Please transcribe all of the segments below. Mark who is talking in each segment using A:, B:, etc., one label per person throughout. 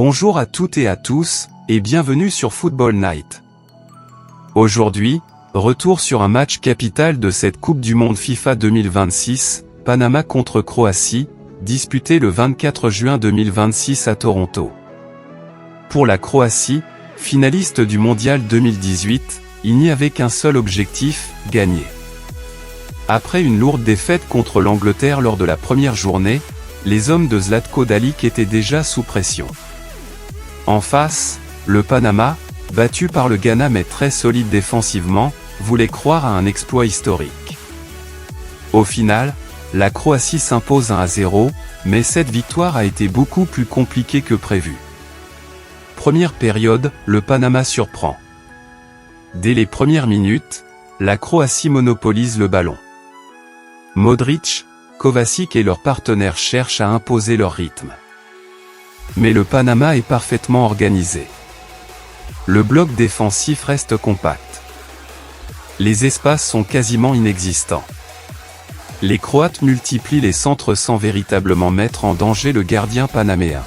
A: Bonjour à toutes et à tous, et bienvenue sur Football Night. Aujourd'hui, retour sur un match capital de cette Coupe du Monde FIFA 2026, Panama contre Croatie, disputé le 24 juin 2026 à Toronto. Pour la Croatie, finaliste du Mondial 2018, il n'y avait qu'un seul objectif, gagner. Après une lourde défaite contre l'Angleterre lors de la première journée, les hommes de Zlatko Dalic étaient déjà sous pression. En face, le Panama, battu par le Ghana mais très solide défensivement, voulait croire à un exploit historique. Au final, la Croatie s'impose 1-0, mais cette victoire a été beaucoup plus compliquée que prévu. Première période, le Panama surprend. Dès les premières minutes, la Croatie monopolise le ballon. Modric, Kovacic et leurs partenaires cherchent à imposer leur rythme. Mais le Panama est parfaitement organisé. Le bloc défensif reste compact. Les espaces sont quasiment inexistants. Les Croates multiplient les centres sans véritablement mettre en danger le gardien panaméen.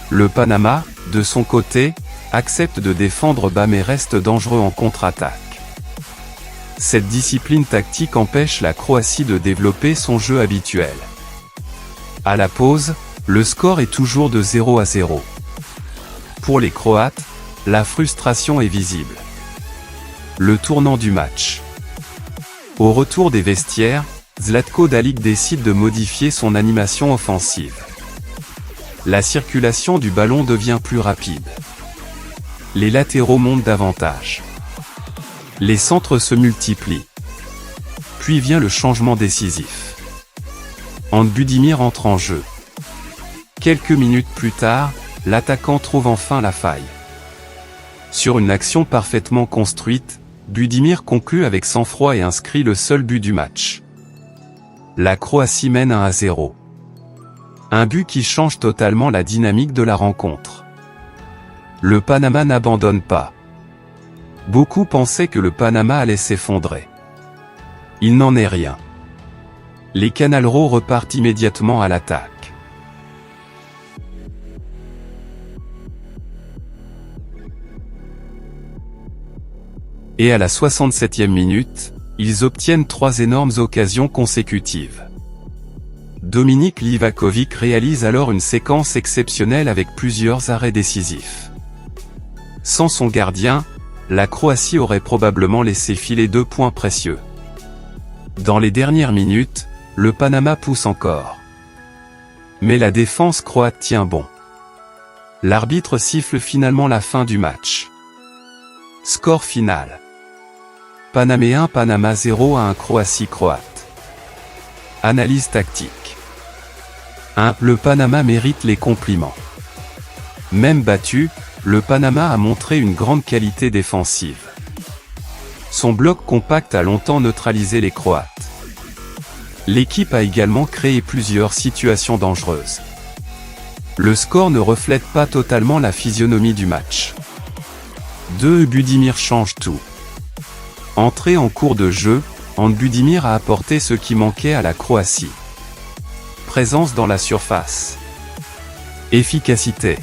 A: Le Panama, de son côté, accepte de défendre bas mais reste dangereux en contre-attaque. Cette discipline tactique empêche la Croatie de développer son jeu habituel. À la pause, le score est toujours de 0-0. Pour les Croates, la frustration est visible. Le tournant du match. Au retour des vestiaires, Zlatko Dalic décide de modifier son animation offensive. La circulation du ballon devient plus rapide. Les latéraux montent davantage. Les centres se multiplient. Puis vient le changement décisif. Ante Budimir entre en jeu. Quelques minutes plus tard, l'attaquant trouve enfin la faille. Sur une action parfaitement construite, Budimir conclut avec sang-froid et inscrit le seul but du match. La Croatie mène 1-0. Un but qui change totalement la dynamique de la rencontre. Le Panama n'abandonne pas. Beaucoup pensaient que le Panama allait s'effondrer. Il n'en est rien. Les Canaleros repartent immédiatement à l'attaque. Et à la 67e minute, ils obtiennent 3 énormes occasions consécutives. Dominik Livakovic réalise alors une séquence exceptionnelle avec plusieurs arrêts décisifs. Sans son gardien, la Croatie aurait probablement laissé filer 2 points précieux. Dans les dernières minutes, le Panama pousse encore. Mais la défense croate tient bon. L'arbitre siffle finalement la fin du match. Score final. Panaméen Panama 0-1 Croatie-Croate. Analyse tactique. 1. Le Panama mérite les compliments. Même battu, le Panama a montré une grande qualité défensive. Son bloc compact a longtemps neutralisé les Croates. L'équipe a également créé plusieurs situations dangereuses. Le score ne reflète pas totalement la physionomie du match. 2. Budimir change tout. Entré en cours de jeu, Ante Budimir a apporté ce qui manquait à la Croatie. Présence dans la surface. Efficacité.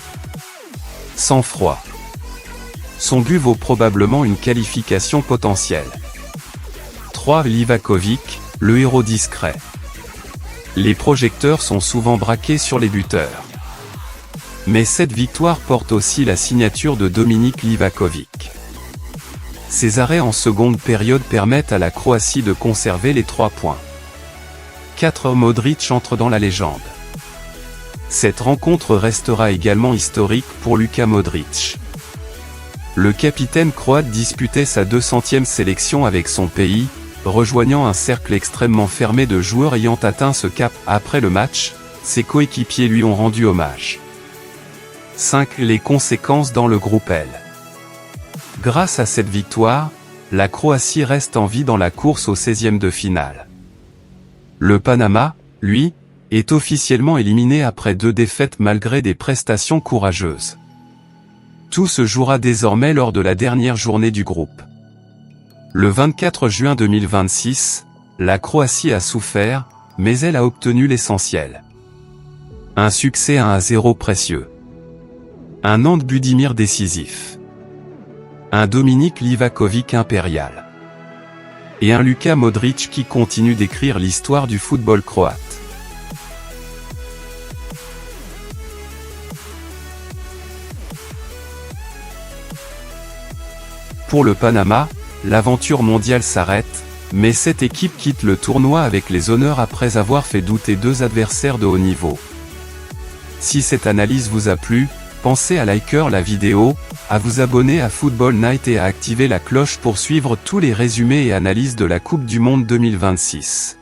A: Sang-froid. Son but vaut probablement une qualification potentielle. 3. Livakovic, le héros discret. Les projecteurs sont souvent braqués sur les buteurs. Mais cette victoire porte aussi la signature de Dominik Livakovic. Ses arrêts en seconde période permettent à la Croatie de conserver les 3 points. 4. Modric entre dans la légende. Cette rencontre restera également historique pour Luka Modric. Le capitaine croate disputait sa 200e sélection avec son pays, rejoignant un cercle extrêmement fermé de joueurs ayant atteint ce cap. Après le match, ses coéquipiers lui ont rendu hommage. 5. Les conséquences dans le groupe L. Grâce à cette victoire, la Croatie reste en vie dans la course au 16e de finale. Le Panama, lui, est officiellement éliminé après 2 défaites malgré des prestations courageuses. Tout se jouera désormais lors de la dernière journée du groupe. Le 24 juin 2026, la Croatie a souffert, mais elle a obtenu l'essentiel. Un succès 1-0 précieux. Un Ante Budimir décisif. Un Dominik Livakovic impérial. Et un Luka Modric qui continue d'écrire l'histoire du football croate. Pour le Panama, l'aventure mondiale s'arrête, mais cette équipe quitte le tournoi avec les honneurs après avoir fait douter 2 adversaires de haut niveau. Si cette analyse vous a plu, pensez à liker la vidéo, à vous abonner à Football Night et à activer la cloche pour suivre tous les résumés et analyses de la Coupe du Monde 2026.